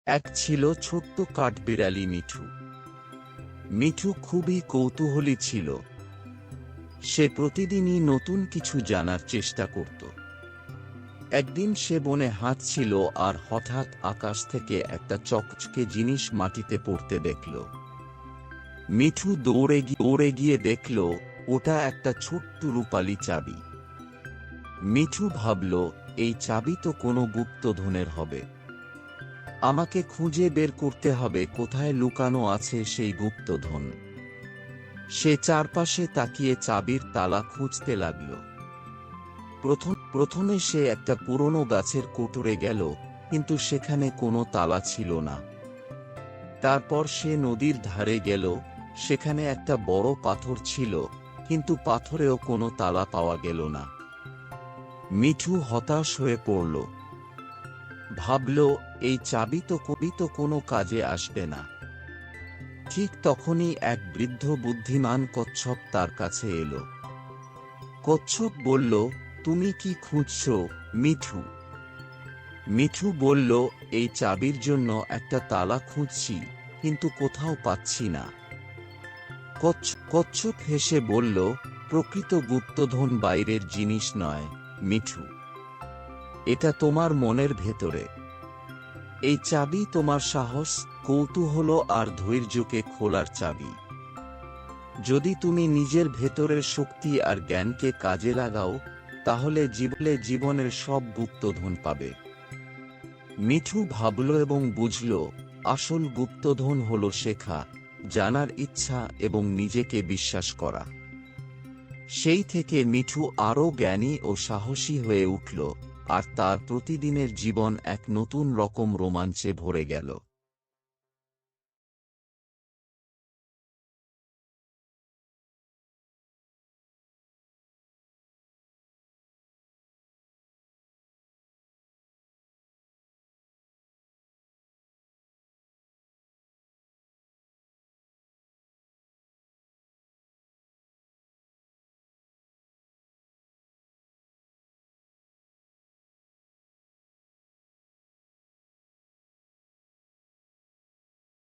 এক ছিল ছোট্ট কাঠবিড়ালি মিঠু। মিঠু খুবই কৌতূহলী ছিল। সে প্রতিদিনই নতুন কিছু জানার চেষ্টা করত। একদিন সে বনে হাঁটছিল আর হঠাৎ আকাশ থেকে একটা চকচকে জিনিস মাটিতে পড়তে দেখল। মিঠু দৌড়ে গিয়ে দেখল ওটা একটা ছোট্ট রূপালী চাবি। মিঠু ভাবল, এই চাবি তো কোনো গুপ্তধনের হবে। আমাকে খুঁজে বের করতে হবে কোথায় লুকানো আছে সেই গুপ্তধন। সে চারপাশে তাকিয়ে চাবির তালা খুঁজতে লাগল। প্রথমে সে একটা পুরনো গাছের কোটরে গেল, কিন্তু সেখানে কোনো তালা ছিল না। তারপর সে নদীর ধারে গেল, সেখানে একটা বড় পাথর ছিল, কিন্তু পাথরেও কোনো তালা পাওয়া গেল না। মিঠু হতাশ হয়ে পড়ল। ভাবল, এই চাবি তো কোনো কাজে আসবে না। ঠিক তখনই এক বৃদ্ধ বুদ্ধিমান কচ্ছপ তার কাছে এলো। কচ্ছপ বলল, তুমি কি খুঁজছ, মিঠু? মিঠু বলল, এই চাবির জন্য একটা তালা খুঁজছি, কিন্তু কোথাও পাচ্ছি না। কচ্ছপ হেসে বলল, প্রকৃত গুপ্তধন বাইরের জিনিস নয়, মিঠু। এটা তোমার মনের ভেতরে। এই চাবি তোমার সাহস, কৌতূহল আর ধৈর্যকে খোলার চাবি। যদি তুমি নিজের ভেতরের শক্তি আর জ্ঞানকে কাজে লাগাও, তাহলে জীবনের সব গুপ্তধন পাবে। মিঠু ভাবল এবং বুঝল, আসল গুপ্তধন হল শেখা, জানার ইচ্ছা এবং নিজেকে বিশ্বাস করা। সেই থেকে মিঠু আরও জ্ঞানী ও সাহসী হয়ে উঠল, আর তার প্রতিদিনের জীবন এক নতুন রকম রোমাঞ্চে ভরে গেল।